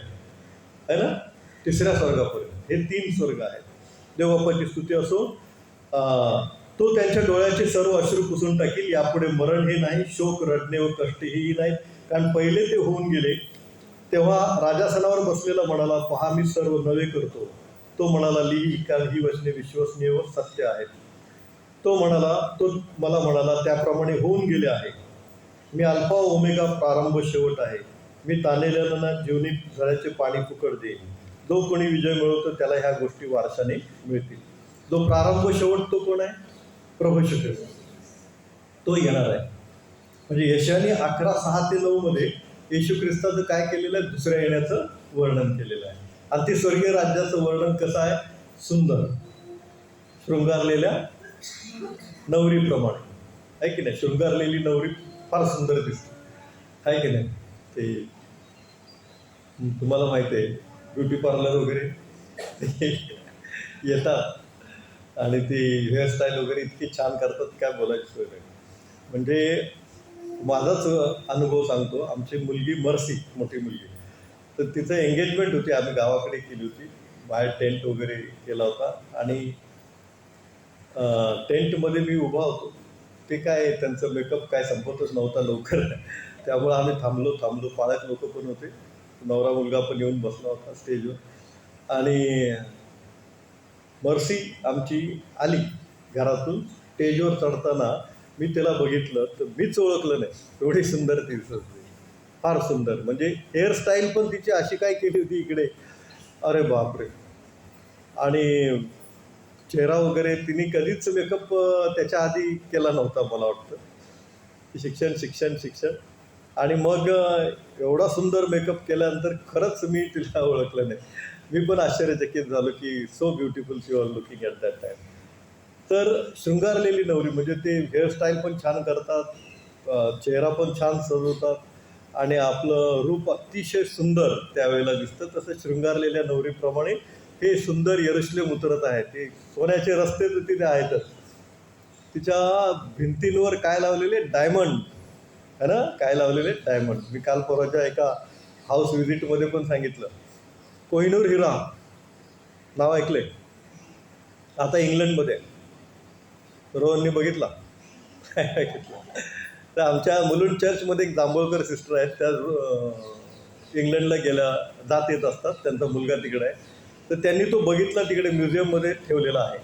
आहे ना? 3ऱ्या स्वर्गापर्यंत. हे 3 स्वर्ग आहेत. देवबापाची स्तुती असो. तो त्यांच्या डोळ्याचे सर्व अश्रू पुसून टाकील. यापुढे मरण हे नाही, शोक, रडणे व कष्ट हेही नाहीत, कारण पहिले ते होऊन गेले. तेव्हा राजासनावर बसलेला म्हणाला, पहा, मी सर्व नवे करतो. तो म्हणाला, लिही, कारण ही वचने विश्वसनीय व सत्य आहेत. तो मला म्हणाला, त्याप्रमाणे होऊन गेले आहे. मी अल्फा व ओमेगा, प्रारंभ शेवट आहे. मी ताणलेल्यांना जीवनी झऱ्याचे पाणी फुकट देईन. जो कोणी विजय मिळवतो त्याला ह्या गोष्टी वारशाने मिळतील. जो प्रारंभ शेवट तो कोण आहे? प्रभू येशू ख्रिस्त. तो येणार आहे. म्हणजे यशाने 11:6 ते 9 मध्ये येशू ख्रिस्ताचं काय केलेलं आहे? दुसऱ्या येण्याचं वर्णन केलेलं आहे. आणि ते स्वर्गीय राज्याचं वर्णन कसं आहे? सुंदर, शृंगारलेल्या नवरीप्रमाणे आहे की नाही? शृंगारलेली नवरी फार सुंदर दिसतं आहे की नाही. ते तुम्हाला माहिती आहे ब्युटी पार्लर वगैरे ते येतात आणि ती हेअरस्टाईल वगैरे इतकी छान करतात काय बोलायची सोय नाही. म्हणजे माझाच अनुभव सांगतो. आमची मुलगी मर्सी, मोठी मुलगी, तर तिचं एंगेजमेंट होती, आम्ही गावाकडे केली होती. बाहेर टेंट वगैरे केला होता आणि टेंटमध्ये मी उभा होतो. ते काय त्यांचं मेकअप काय संपतच नव्हता लवकर त्यामुळं आम्ही थांबलो. पाळत लोक पण होते, नवरा मुलगा पण येऊन बसला होता स्टेजवर. आणि मर्सी आमची आली घरातून. स्टेजवर चढताना मी त्याला बघितलं तर मीच ओळखलं नाही, एवढी सुंदर ती दिसत होती, फार सुंदर. म्हणजे हेअरस्टाईल पण तिची अशी काय केली होती इकडे, अरे बापरे. आणि चेहरा वगैरे तिने कधीच मेकअप त्याच्या आधी केला नव्हता मला वाटतं. शिक्षण आणि मग एवढा सुंदर मेकअप केल्यानंतर खरंच मी तिला ओळखलं नाही. मी पण आश्चर्यचकित झालो की so beautiful she was looking at that time. तर शृंगारलेली नवरी म्हणजे ते हेअरस्टाईल पण छान करतात, चेहरा पण छान सजवतात आणि आपलं रूप अतिशय सुंदर त्यावेळेला दिसतं. तसं शृंगारलेल्या नवरीप्रमाणे हे सुंदर यरुशलेम उतरत आहे. ते सोन्याचे रस्ते तर तिथे आहेतच. तिच्या भिंतींवर काय लावलेले डायमंड है ना, काय लावलेले डायमंड. मी काल परवाच्या एका हाऊस व्हिजिटमध्ये पण सांगितलं. कोहिनूर हिरा नाव ऐकले, आता इंग्लंडमध्ये. रोहननी बघितला तर आमच्या मुलुंड चर्चमध्ये एक जांभूळकर सिस्टर आहेत, त्या इंग्लंडला जात येत असतात, त्यांचा मुलगा तिकडे आहे. तर त्यांनी तो बघितला, तिकडे म्युझियममध्ये ठेवलेला आहे.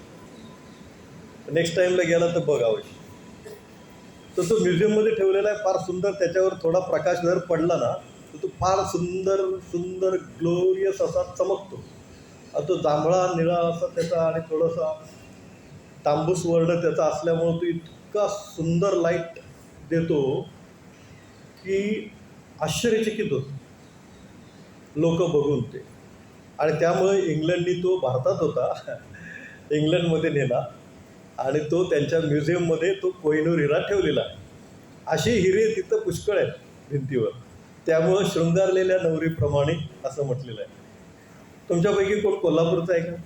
नेक्स्ट टाईमला गेला तर बघावं. तर तो म्युझियममध्ये ठेवलेला आहे, फार सुंदर. त्याच्यावर थोडा प्रकाश जर पडला ना तर तो फार सुंदर ग्लोरियस असा चमकतो. तो जांभळा निळा असा त्याचा आणि थोडासा तांबूस वर्ण त्याचा असल्यामुळं तो इतका सुंदर लाईट देतो की आश्चर्यचकित होतो लोक बघून ते. आणि त्यामुळे इंग्लंडनी तो भारतात होता, इंग्लंडमध्ये नेला आणि तो त्यांच्या म्युझियममध्ये तो कोहिनूर हिरा ठेवलेला आहे. असे हिरे तिथं पुष्कळ आहेत भिंतीवर. त्यामुळं शृंगारलेल्या नवरीप्रमाणे असं म्हटलेलं आहे. तुमच्यापैकी कोण कोल्हापूरचं आहे का?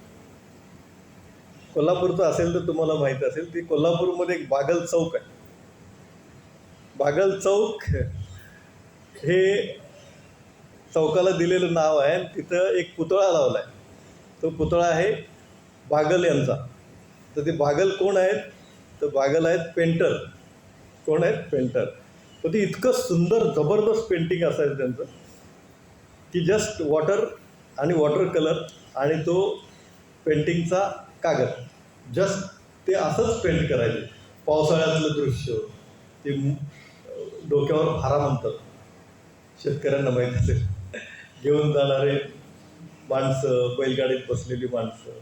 कोल्हापूरचं असेल तर तुम्हाला माहीत असेल, ती कोल्हापूरमध्ये एक बागल चौक आहे. बागल चौक हे चौकाला दिलेलं नाव आहे. तिथं एक पुतळा लावला आहे. तो पुतळा आहे बागल यांचा. तर ते बागल कोण आहेत? तर बागल आहेत पेंटर. कोण आहेत? पेंटर. तर ते इतकं सुंदर जबरदस्त पेंटिंग असायचं त्यांचं की जस्ट वॉटर आणि वॉटर कलर आणि तो पेंटिंगचा कागद, जस्ट ते असंच पेंट करायचे. पावसाळ्यातलं दृश्य, ते डोक्यावर भारा म्हणतात, शेतकऱ्यांना माहीत असेल, घेऊन जाणारे माणसं, बैलगाडीत बसलेली माणसं,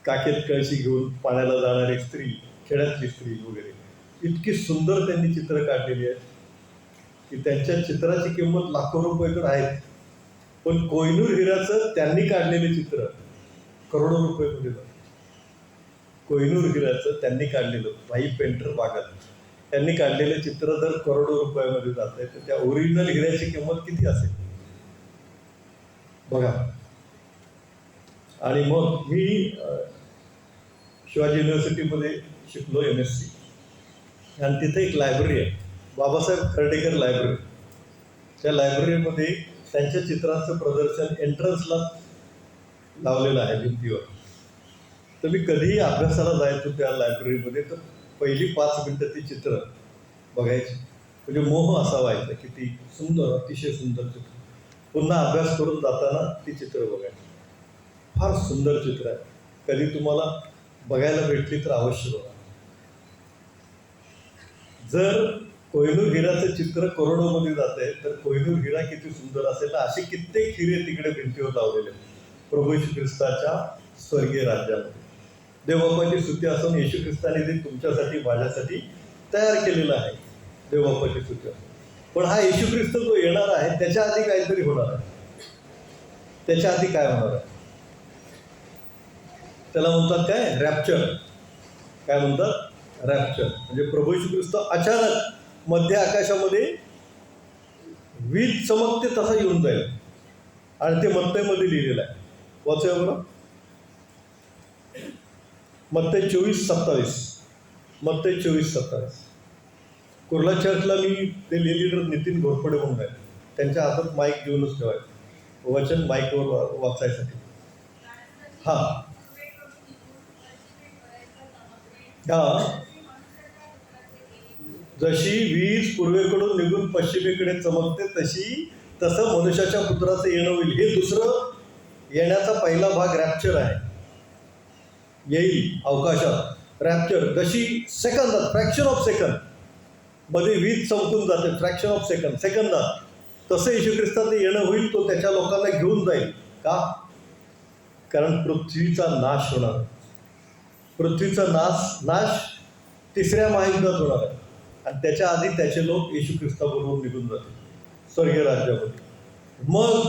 काखेत कळशी घेऊन पाण्याला जाणारी स्त्री, खेड्यातली स्त्री वगैरे. इतकी सुंदर त्यांनी चित्र काढलेली आहेत की त्यांच्या चित्राची किंमत लाखो रुपये तर आहेत. पण कोहिनूर हिऱ्याचं त्यांनी काढलेले चित्र करोडो रुपयेमध्ये जातं. कोहिनूर हिऱ्याचं त्यांनी काढलेलं, भाई पेंटर बागल त्यांनी काढलेलं चित्र जर करोडो रुपयामध्ये जात आहे तर त्या ओरिजिनल हिऱ्याची किंमत किती असेल बघा. आणि मग मी शिवाजी युनिव्हर्सिटीमध्ये शिकलो MSc, आणि तिथे एक लायब्ररी आहे, बाबासाहेब खर्डेकर लायब्ररी. त्या लायब्ररीमध्ये त्यांच्या चित्रांचं प्रदर्शन एंट्रन्सला लावलेलं आहे भिंतीवर. तर मी कधीही अभ्यासाला जायचो त्या लायब्ररीमध्ये, तर पहिली 5 मिनटं ती चित्र बघायची. म्हणजे मोह असा व्हायचा की ती सुंदर, अतिशय सुंदर चित्र. पुन्हा अभ्यास करून जाताना ती चित्र बघायची. फार सुंदर चित्र आहे. कधी तुम्हाला बघायला भेटली तर अवश्य बघा. जर कोहिनूर हिऱ्याचं चित्र करोडोमध्ये जात आहे तर कोहिनूर हिरा किती सुंदर असेल ना. असे कित्येक हिरे तिकडे भिंतीवर लावलेले आहेत प्रभू येशू ख्रिस्ताच्या स्वर्गीय राज्यामध्ये. देवबापाची स्तुती असून येशू ख्रिस्ताने ते तुमच्यासाठी, माझ्यासाठी तयार केलेलं आहे. देवबापाची स्तुती असून. पण हा येशू ख्रिस्त जो येणार आहे त्याच्या आधी काहीतरी होणार आहे. त्याच्या आधी काय होणार आहे त्याला म्हणतात काय? रॅप्चर. काय म्हणतात? रॅप्चर म्हणजे प्रभू येशू ख्रिस्त अचानक मध्य आकाशामध्ये वीज चमकते तसा येऊन जाईल. आणि ते मत्तईमध्ये लिहिलेलं आहे. वाचूया बरं. मत्तई 24:27. मत्तई 24:27. कुर्ला चर्चला मी ते लिहिलेलं नितीन घोरपडे म्हणून आहे. त्यांच्या हातात माईक घेऊनच ठेवायचं, वचन माईकवर वाचायसाठी. हां हां जशी वीज पूर्वेकडून निघून पश्चिमेकडे चमकते तसं मनुष्याच्या पुत्राचं येणं होईल. हे दुसरं येण्याचा पहिला भाग रॅप्चर आहे. येईल अवकाशात रॅप्चर. जशी सेकंदात, फ्रॅक्शन ऑफ सेकंद मध्ये वीज चमकून जाते, फ्रॅक्शन ऑफ सेकंदात, तसं येशू ख्रिस्ताचं येणं होईल. तो त्याच्या लोकांना घेऊन जाईल. का? कारण पृथ्वीचा नाश होणार. पृथ्वीचा नाश तिसऱ्या महायुद्धात होणार आहे. आणि त्याच्या आधी त्याचे लोक येशू ख्रिस्ताबरोबर निघून जातील स्वर्गीय राज्यामध्ये. मग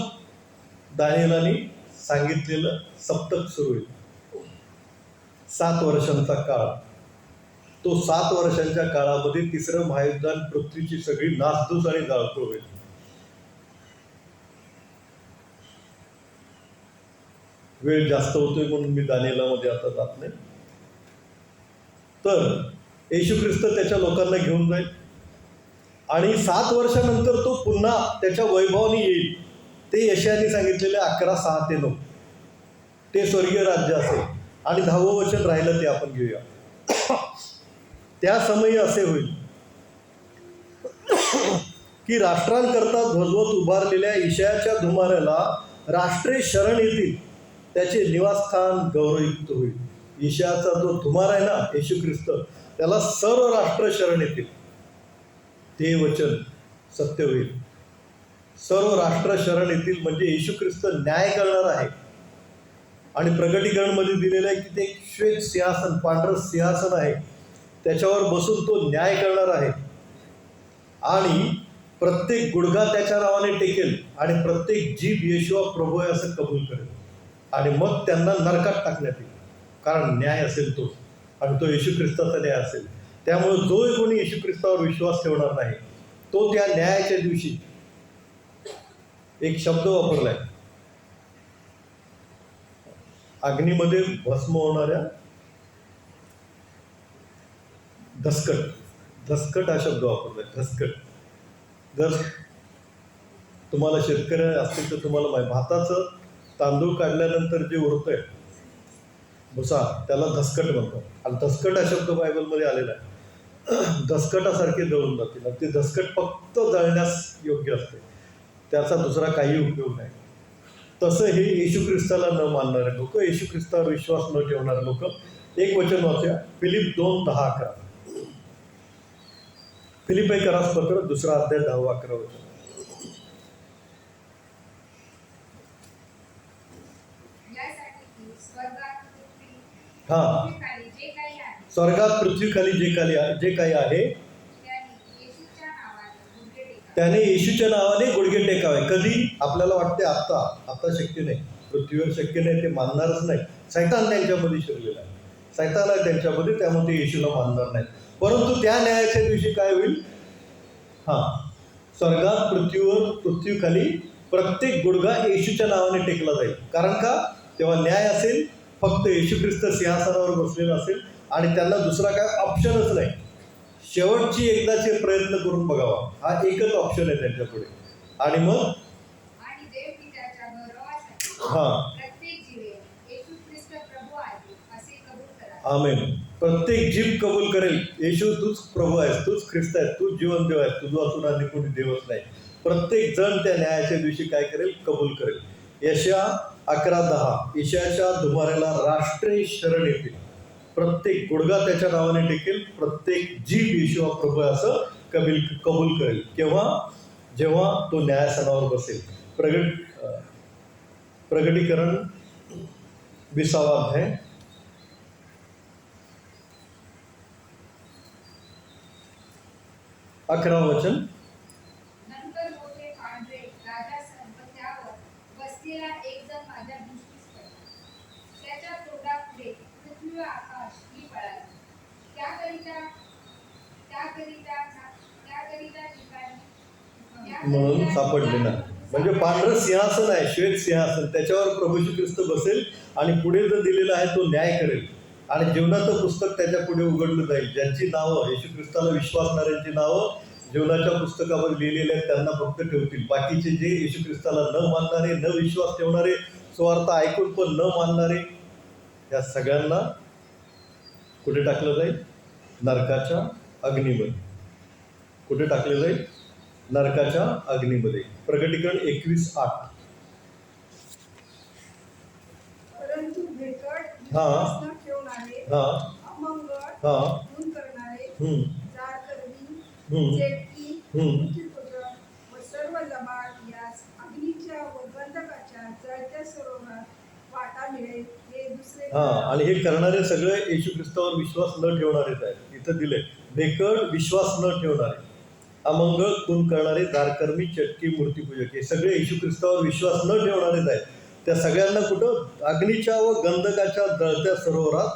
दानिएलाने सांगितलेलं सप्तक सुरू होईल. 7 वर्षांचा काळ. तो 7 वर्षांच्या काळामध्ये तिसरं महायुद्धात पृथ्वीची सगळी नासधूस आणि जाळपोळ होईल. वेळ जास्त होतोय म्हणून मी दानिएलामध्ये आता जात नाही. तर येशू ख्रिस्त त्याच्या लोकांना घेऊन जाईल आणि 7 वर्षानंतर तो पुन्हा त्याच्या वैभवाने येईल. ते यशायाने सांगितलेले 11:6-9 ते स्वर्गीय राज्य असेल. आणि 10वं वचन राहिलं ते आपण घेऊया. त्या समयी असे होईल की राष्ट्रांकरता ध्वजवत उभारलेल्या ईशायाच्या धुमाऱ्याला राष्ट्रे शरण येतील. त्याचे निवासस्थान गौरवयुक्त होईल. ईशायाचा जो धुमार आहे ना, येशू ख्रिस्त, त्याला सर्व राष्ट्र शरण येतील. ते वचन सत्य होईल. सर्व राष्ट्र शरण येतील म्हणजे येशू ख्रिस्त न्याय करणार आहे. आणि प्रकटीकरणमध्ये दिलेलं आहे की ते एक श्वेत सिंहासन, पांढरं सिंहासन आहे, त्याच्यावर बसून तो न्याय करणार आहे. आणि प्रत्येक गुडघा त्याच्या नावाने टेकेल आणि प्रत्येक जीभ येशू प्रभू आहे असं कबूल करेल. आणि मग त्यांना नरकात टाकण्यात येईल. कारण न्याय असेल तो, आणि तो येशू ख्रिस्ताचा न्याय असेल. त्यामुळे जो कोणी येशू ख्रिस्तावर विश्वास ठेवणार नाही तो त्या न्यायाच्या दिवशी, एक शब्द वापरलाय, अग्नीमध्ये भस्म होणाऱ्या धसकट हा शब्द वापरलाय. धसकट. जर तुम्हाला शेतकरी असतील तर तुम्हाला माहिती, भाताचं तांदूळ काढल्यानंतर जे उरतंय भुसा, त्याला धसकट म्हणतात. आणि धसकट हा शब्द बायबलमध्ये आलेला आहे. धसकटासारखे जळून जातील. आणि ते धसकट फक्त जळण्यास योग्य असते, त्याचा दुसरा काही उपयोग नाही. तसं हे येशू ख्रिस्ताला न मानणारे लोक, येशू ख्रिस्तावर विश्वास न ठेवणारे लोक. एक वचन वाचूया, फिलिप 2:10-11. फिलिप्पीकरास पत्र 2 अध्याय 10-11 वचन. हा, स्वर्गात पृथ्वीखाली जे काही आहे त्याने येशूच्या नावाने गुडघे टेकावे. कधी? आपल्याला वाटते आता शक्य नाही, पृथ्वीवर शक्य नाही, ते मानणारच नाही. सैतान त्यांच्यामध्ये शिरलेला आहे, सैतान आहे त्यांच्यामध्ये, त्यामुळे ते येशूला मानणार नाही. परंतु त्या न्यायाच्या दिवशी काय होईल? स्वर्गात पृथ्वीखाली प्रत्येक गुडघा येशूच्या नावाने टेकला जाईल. कारण का? तेव्हा न्याय असेल, फक्त येशू ख्रिस्त सिंहासनावर बसलेला असेल आणि त्यांना दुसरा काय ऑप्शनच नाही. शेवटची एकदाचे प्रयत्न करून बघावा, हा एकच ऑप्शन आहे त्यांच्यापुढे. आणि मग आमेन. प्रत्येक जीभ कबूल करेल, येशू तूच प्रभू आहेस, तूच ख्रिस्त आहेस, तूच जीवन देव आहेस, तुझं असून आणि कोणी देवच नाही. प्रत्येक जण त्या न्यायाच्या दिवशी काय करेल? कबूल करेल. यशया 11:10, ईशाच्या धुमाऱ्याला राष्ट्रे शरण येतील. प्रत्येक गुडघा त्याच्या नावाने टेकेल, प्रत्येक जीभ येशू प्रभू आहे असं कबूल करेल. जेव्हा तो न्यायासनावर बसेल. प्रकटीकरण 20 अध्याय 11 वचन. नंतर मोठे पांढरे राजासन व त्यावर बसलेला एक जण माझ्या दृष्टीस पडला. त्याच्या तोंडापुढे पृथ्वी व आकाश ही पळाली. त्याकरिता ठिकाणी म्हणून सापडले ना. म्हणजे पांढरं सिंहासन आहे, श्वेत सिंहासन, त्याच्यावर प्रभू श्री ख्रिस्त बसेल आणि पुढे जो दिलेला आहे तो न्याय करेल आणि जीवनाचं पुस्तक त्याच्या पुढे उघडलं जाईल. ज्यांची नावं येशू ख्रिस्ताला विश्वासणाऱ्यांची नावं जीवनाच्या पुस्तकावर लिहिलेले आहेत त्यांना फक्त ठेवतील. बाकीचे जे येशू ख्रिस्ताला न मानणारे, न विश्वास ठेवणारे, सुवार्थ ऐकून पण न मानणारे, या सगळ्यांना कुठे टाकलं जाईल? नरकाच्या अग्नीमध्ये. कुठे टाकले जाईल? नरकाच्या अग्नीमध्ये. प्रकटीकरण 21:8. परंतु भेकड हा. विश्वास न ठेवणारे, हा. अमंगळ, हा. खून करणारे, हम्म. जारकर्मी, हम्म. चेटकी, हम्म. मृत्यूपुत्र व सर्व लबाड यास अग्नीच्या व गंधकाच्या जळत्या सरोवरात वाटा मिळेल. हे दुसरे हा. आणि हे करणारे सगळे येशू ख्रिस्तावर विश्वास न ठेवणारेच आहेत. इथं दिले भेकड, विश्वास न ठेवणारे, अमंगळ, खून करणारे, दारकर्मी, चटकी, मूर्तीपूजक, हे सगळे येशू ख्रिस्तावर विश्वास न ठेवणारेच आहेत. त्या सगळ्यांना कुठं? अग्नीच्या व गंधकाच्या जळत्या सरोवरात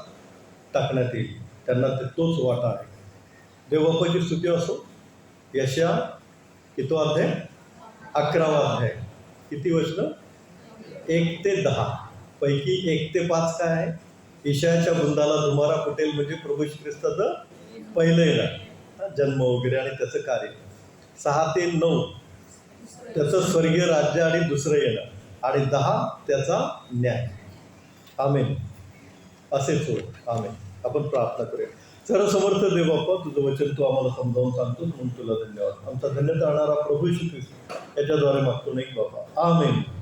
टाकण्यात येईल. त्यांना तोच वाटा आहे. देवबापाची स्तुती असो. यशया कितवा अध्याय? 11वा अध्याय. किती वचनं? 1 ते 10 पैकी 1 ते 5 काय आहे? ईशायाच्या बुंदाला धुमारा फुटेल, म्हणजे प्रभू श्री ख्रिस्ताचं पहिलं येणार, जन्म वगैरे आणि त्याचं कार्य. 6 ते 9 त्याचं स्वर्गीय राज्य आणि दुसरं येणं, आणि 10 त्याचा न्याय. आमेन. असेच होय. आमेन. आपण प्रार्थना करूया. सर्वसमर्थ देव बाप्पा, तुझं वचन तू आम्हाला समजावून सांगतो म्हणून तुला धन्यवाद. आमचा धन्य करणारा प्रभू श्री ख्रिस्त याच्याद्वारे मागतो नाही बाबा. आमेन.